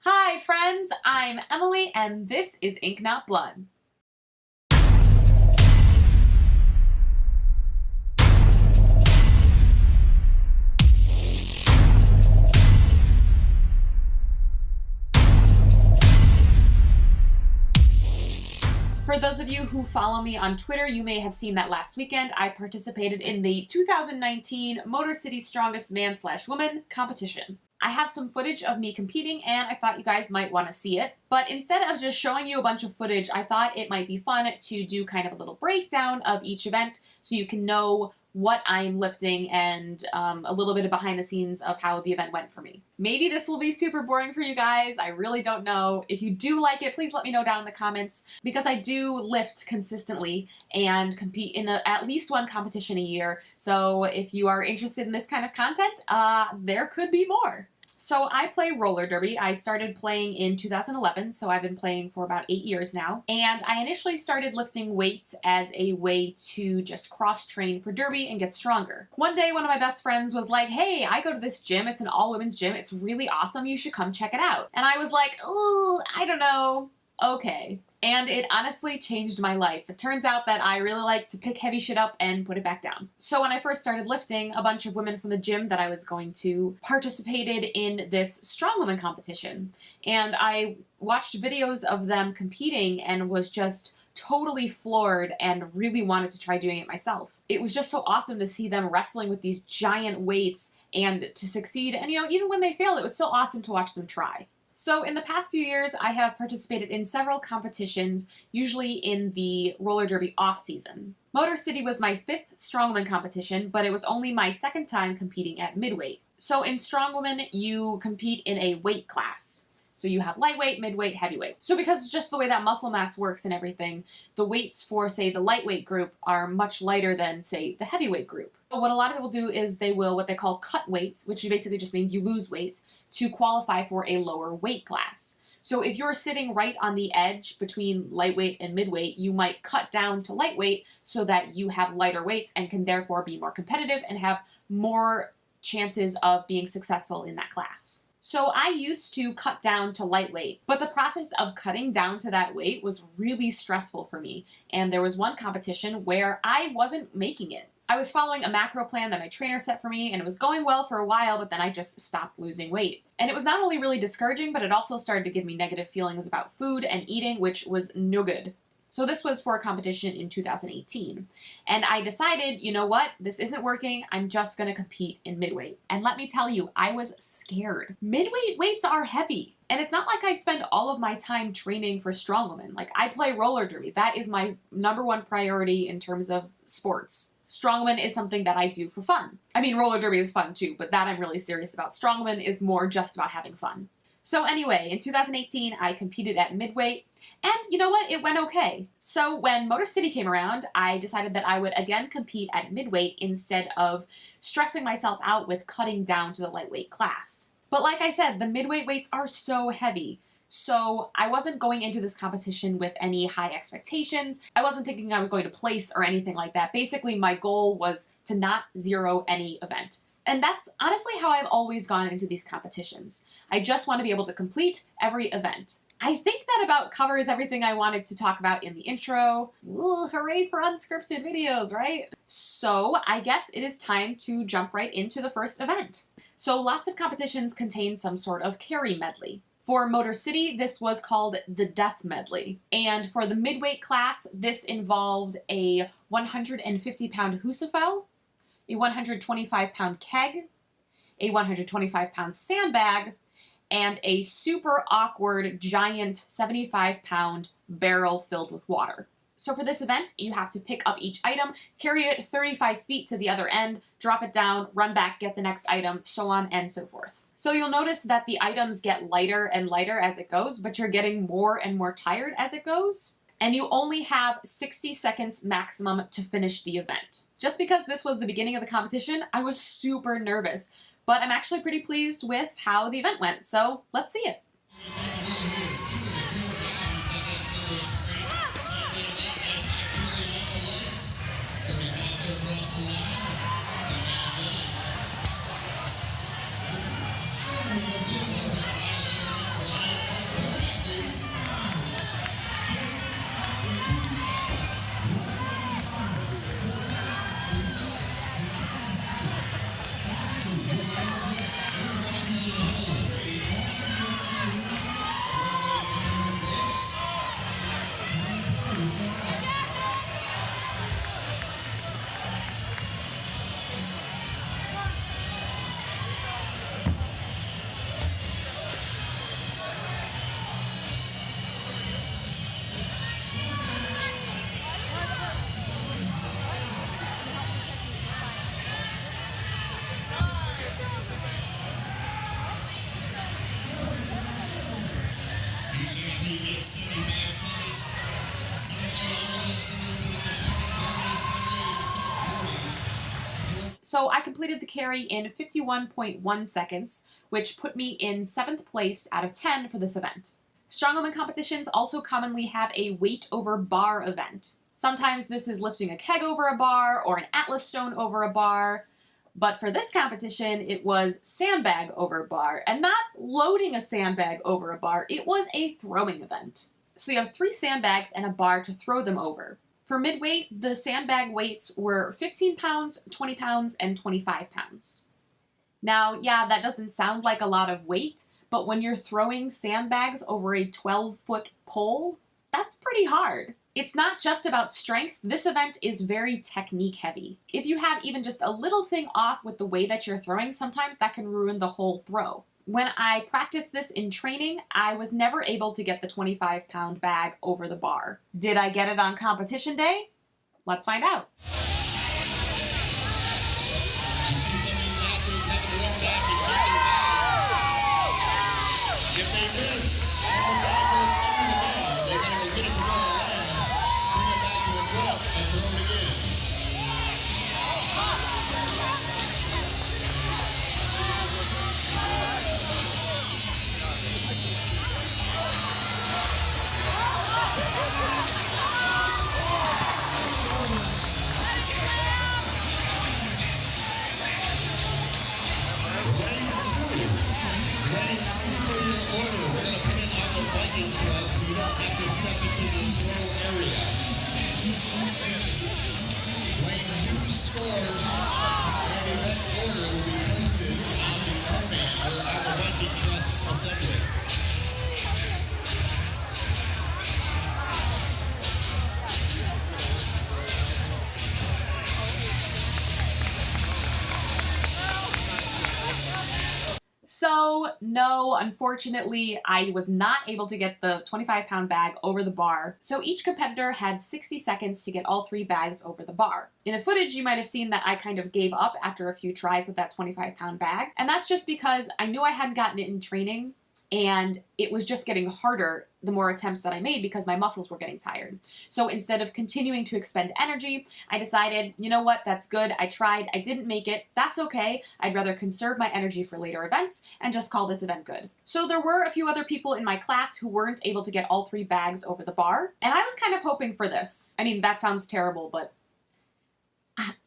Hi friends, I'm Emily and this is Ink Not Blood. For those of you who follow me on Twitter, you may have seen that last weekend I participated in the 2019 Motor City Strongest Man/Woman competition. I have some footage of me competing and I thought you guys might want to see it. But instead of just showing you a bunch of footage, I thought it might be fun to do kind of a little breakdown of each event so you can know what I'm lifting and a little bit of behind the scenes of how the event went for me. Maybe this will be super boring for you guys. I really don't know. If you do like it, please let me know down in the comments because I do lift consistently and compete in at least one competition a year. So if you are interested in this kind of content, there could be more. So I play roller derby. I started playing in 2011, so I've been playing for about 8 years now. And I initially started lifting weights as a way to just cross-train for derby and get stronger. One day, one of my best friends was like, hey, I go to this gym. It's an all-women's gym. It's really awesome. You should come check it out. And I was like, ooh, I don't know. Okay. And it honestly changed my life. It turns out that I really like to pick heavy shit up and put it back down. So when I first started lifting, a bunch of women from the gym that I was going to participated in this Strongwoman competition. And I watched videos of them competing and was just totally floored and really wanted to try doing it myself. It was just so awesome to see them wrestling with these giant weights and to succeed. And you know, even when they failed, it was still awesome to watch them try. So in the past few years, I have participated in several competitions, usually in the roller derby off-season. Motor City was my 5th Strongwoman competition, but it was only my 2nd time competing at midweight. So in Strongwoman, you compete in a weight class. So you have lightweight, midweight, heavyweight. So because just the way that muscle mass works and everything, the weights for, say, the lightweight group are much lighter than, say, the heavyweight group. But what a lot of people do is they will what they call cut weight, which basically just means you lose weight, to qualify for a lower weight class. So if you're sitting right on the edge between lightweight and midweight, you might cut down to lightweight so that you have lighter weights and can therefore be more competitive and have more chances of being successful in that class. So I used to cut down to lightweight, but the process of cutting down to that weight was really stressful for me. And there was one competition where I wasn't making it. I was following a macro plan that my trainer set for me and it was going well for a while, but then I just stopped losing weight. And it was not only really discouraging, but it also started to give me negative feelings about food and eating, which was no good. So this was for a competition in 2018. And I decided, you know what, this isn't working, I'm just gonna compete in midweight. And let me tell you, I was scared. Midweight weights are heavy. And it's not like I spend all of my time training for Strongwoman. Like, I play roller derby. That is my #1 priority in terms of sports. Strongwoman is something that I do for fun. I mean, roller derby is fun too, but that I'm really serious about. Strongwoman is more just about having fun. So anyway, in 2018, I competed at midweight, and you know what? It went okay. So when Motor City came around, I decided that I would again compete at midweight instead of stressing myself out with cutting down to the lightweight class. But like I said, the midweight weights are so heavy. So I wasn't going into this competition with any high expectations. I wasn't thinking I was going to place or anything like that. Basically, my goal was to not zero any event. And that's honestly how I've always gone into these competitions. I just want to be able to complete every event. I think that about covers everything I wanted to talk about in the intro. Ooh, hooray for unscripted videos, right? So I guess it is time to jump right into the first event. So lots of competitions contain some sort of carry medley. For Motor City, this was called the Death Medley. And for the midweight class, this involved a 150-pound Husafel, a 125-pound keg, a 125-pound sandbag, and a super awkward giant 75-pound barrel filled with water. So for this event, you have to pick up each item, carry it 35 feet to the other end, drop it down, run back, get the next item, so on and so forth. So you'll notice that the items get lighter and lighter as it goes, but you're getting more and more tired as it goes. And you only have 60 seconds maximum to finish the event. Just because this was the beginning of the competition, I was super nervous, but I'm actually pretty pleased with how the event went, so let's see it. So I completed the carry in 51.1 seconds, which put me in 7th place out of 10 for this event. Strongwoman competitions also commonly have a weight over bar event. Sometimes this is lifting a keg over a bar or an atlas stone over a bar, but for this competition it was sandbag over a bar, and not loading a sandbag over a bar, it was a throwing event. So you have 3 sandbags and a bar to throw them over. For midweight, the sandbag weights were 15 pounds, 20 pounds, and 25 pounds. Now, yeah, that doesn't sound like a lot of weight, but when you're throwing sandbags over a 12-foot pole, that's pretty hard. It's not just about strength. This event is very technique heavy. If you have even just a little thing off with the way that you're throwing, sometimes that can ruin the whole throw. When I practiced this in training, I was never able to get the 25-pound bag over the bar. Did I get it on competition day? Let's find out. Viking press, so you don't have to step into the throw area. Lane 2 scores, and event order will be posted on the Conan or on the Viking press assembly. So, no, unfortunately, I was not able to get the 25-pound bag over the bar, so each competitor had 60 seconds to get all 3 bags over the bar. In the footage, you might have seen that I kind of gave up after a few tries with that 25-pound bag, and that's just because I knew I hadn't gotten it in training, and it was just getting harder the more attempts that I made because my muscles were getting tired. So instead of continuing to expend energy, I decided, you know what, that's good, I tried, I didn't make it, that's okay, I'd rather conserve my energy for later events and just call this event good. So there were a few other people in my class who weren't able to get all 3 bags over the bar, and I was kind of hoping for this. I mean, that sounds terrible, but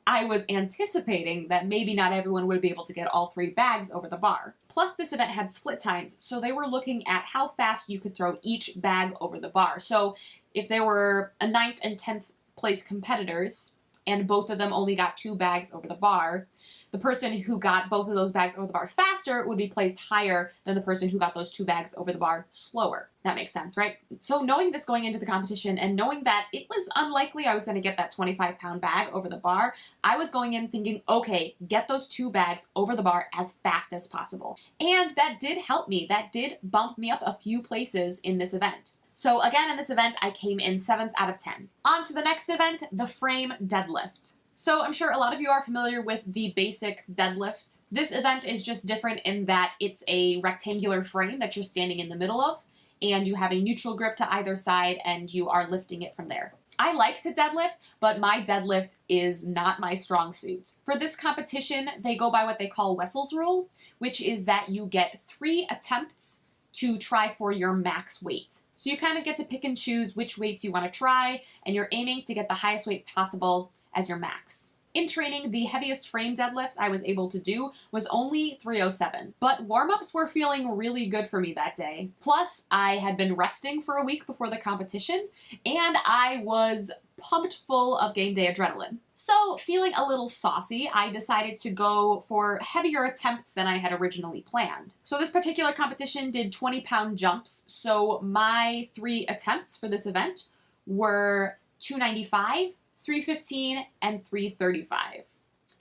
I was anticipating that maybe not everyone would be able to get all 3 bags over the bar. Plus, this event had split times, so they were looking at how fast you could throw each bag over the bar. So if there were a 9th and 10th place competitors, and both of them only got 2 bags over the bar, the person who got both of those bags over the bar faster would be placed higher than the person who got those 2 bags over the bar slower. That makes sense, right? So knowing this going into the competition and knowing that it was unlikely I was going to get that 25-pound bag over the bar, I was going in thinking, okay, get those 2 bags over the bar as fast as possible. And that did help me. That did bump me up a few places in this event. So again, in this event, I came in 7th out of 10. On to the next event, the frame deadlift. So I'm sure a lot of you are familiar with the basic deadlift. This event is just different in that it's a rectangular frame that you're standing in the middle of, and you have a neutral grip to either side, and you are lifting it from there. I like to deadlift, but my deadlift is not my strong suit. For this competition, they go by what they call Wessel's rule, which is that you get 3 attempts to try for your max weight. So you kind of get to pick and choose which weights you want to try, and you're aiming to get the highest weight possible as your max. In training, the heaviest frame deadlift I was able to do was only 307, but warm-ups were feeling really good for me that day. Plus, I had been resting for a week before the competition, and I was pumped full of game day adrenaline. So, feeling a little saucy, I decided to go for heavier attempts than I had originally planned. So this particular competition did 20-pound jumps, so my 3 attempts for this event were 295, 315, and 335.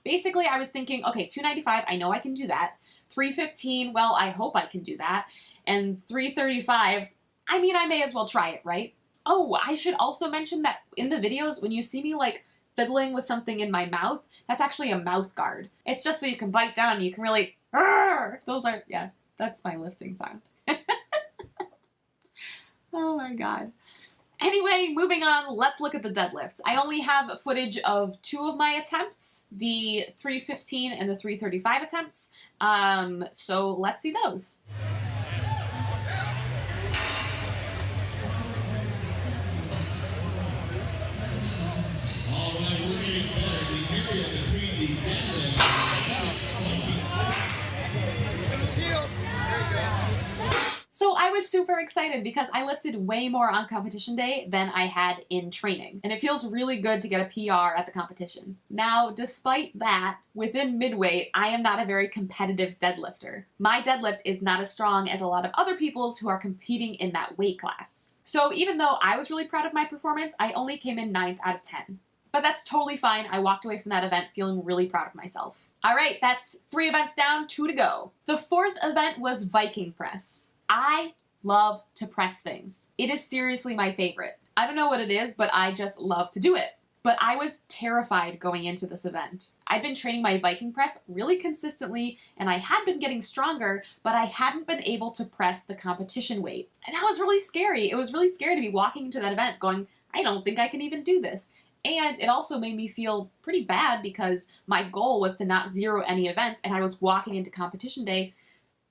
Basically, I was thinking, okay, 295, I know I can do that. 315, well, I hope I can do that. And 335, I mean, I may as well try it, right? Oh, I should also mention that in the videos, when you see me like fiddling with something in my mouth, that's actually a mouth guard. It's just so you can bite down and you can really, those are, yeah, that's my lifting sound. my god. Anyway, moving on, let's look at the deadlifts. I only have footage of 2 of my attempts, the 315 and the 335 attempts, so let's see those. All right, we're getting better. The area between the deadlift and the Viking. So I was super excited because I lifted way more on competition day than I had in training, and it feels really good to get a PR at the competition. Now, despite that, within midweight, I am not a very competitive deadlifter. My deadlift is not as strong as a lot of other people's who are competing in that weight class. So even though I was really proud of my performance, I only came in 9th out of 10. But that's totally fine. I walked away from that event feeling really proud of myself. All right, that's 3 events down, 2 to go. The 4th event was Viking press. I love to press things. It is seriously my favorite. I don't know what it is, but I just love to do it. But I was terrified going into this event. I'd been training my Viking press really consistently, and I had been getting stronger, but I hadn't been able to press the competition weight. And that was really scary. It was really scary to be walking into that event going, I don't think I can even do this. And it also made me feel pretty bad because my goal was to not zero any events, and I was walking into competition day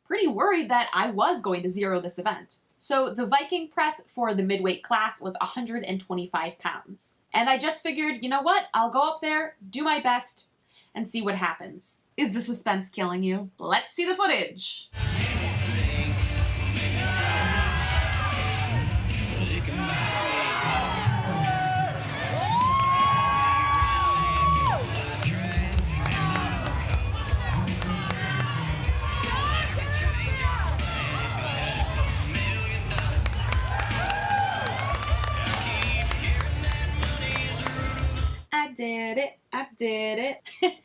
pretty worried that I was going to zero this event. So the Viking press for the midweight class was 125 pounds. And I just figured, you know what? I'll go up there, do my best, and see what happens. Is the suspense killing you? Let's see the footage. I did it.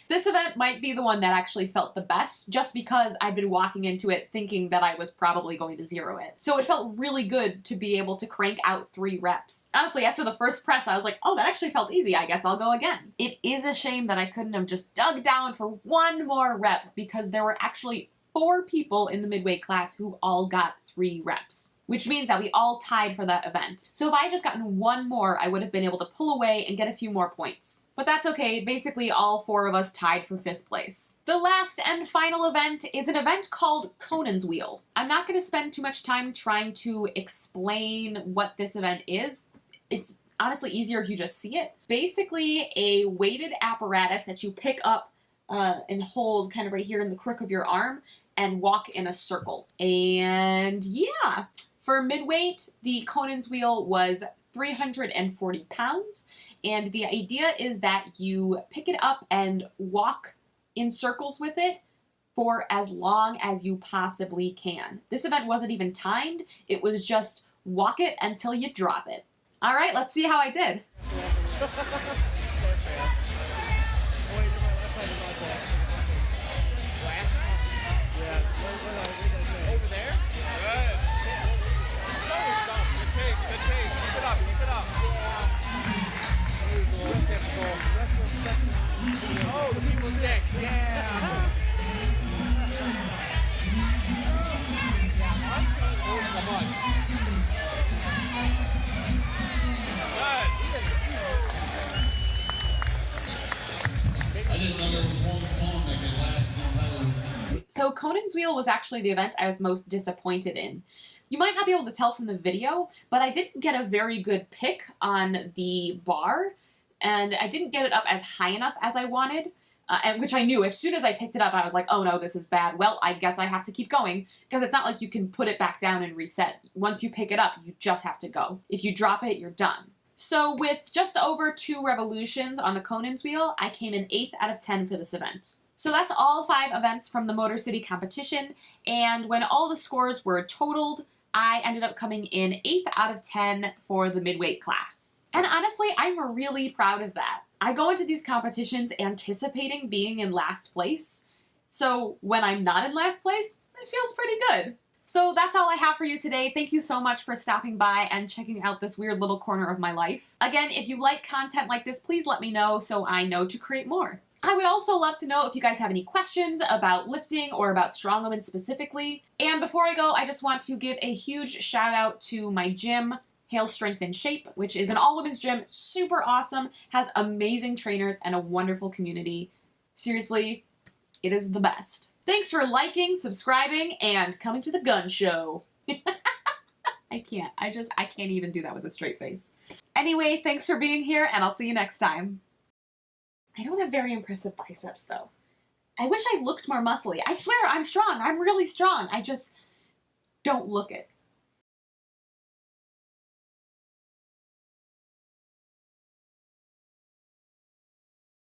This event might be the one that actually felt the best just because I'd been walking into it thinking that I was probably going to zero it. So it felt really good to be able to crank out 3 reps. Honestly, after the first press, I was like, oh, that actually felt easy. I guess I'll go again. It is a shame that I couldn't have just dug down for 1 more rep because there were actually 4 people in the midweight class who all got 3 reps, which means that we all tied for that event. So if I had just gotten 1 more, I would have been able to pull away and get a few more points. But that's okay, basically all 4 of us tied for 5th place. The last and final event is an event called Conan's Wheel. I'm not going to spend too much time trying to explain what this event is. It's honestly easier if you just see it. Basically a weighted apparatus that you pick up and hold kind of right here in the crook of your arm and walk in a circle. And yeah, for midweight, the Conan's Wheel was 340 pounds. And the idea is that you pick it up and walk in circles with it for as long as you possibly can. This event wasn't even timed. It was just walk it until you drop it. All right, let's see how I did. Over there? Good. Good pace. Keep it up. Keep it up. Oh, the people's next. Yeah. Come on. I didn't know there was one song that could last an entire... So Conan's Wheel was actually the event I was most disappointed in. You might not be able to tell from the video, but I didn't get a very good pick on the bar, and I didn't get it up as high enough as I wanted, and which I knew as soon as I picked it up, I was like, oh no, this is bad. Well, I guess I have to keep going, because it's not like you can put it back down and reset. Once you pick it up, you just have to go. If you drop it, you're done. So with just over 2 revolutions on the Conan's Wheel, I came in 8th out of 10 for this event. So that's all 5 events from the Motor City competition, and when all the scores were totaled, I ended up coming in 8th out of 10 for the midweight class. And honestly, I'm really proud of that. I go into these competitions anticipating being in last place, so when I'm not in last place, it feels pretty good. So that's all I have for you today. Thank you so much for stopping by and checking out this weird little corner of my life. Again, if you like content like this, please let me know so I know to create more. I would also love to know if you guys have any questions about lifting or about Strongwoman specifically. And before I go, I just want to give a huge shout out to my gym, Hail Strength and Shape, which is an all-women's gym, super awesome, has amazing trainers and a wonderful community. Seriously, it is the best. Thanks for liking, subscribing, and coming to the gun show. I can't even do that with a straight face. Anyway, thanks for being here, and I'll see you next time. I don't have very impressive biceps, though. I wish I looked more muscly. I swear, I'm strong. I'm really strong. I just don't look it.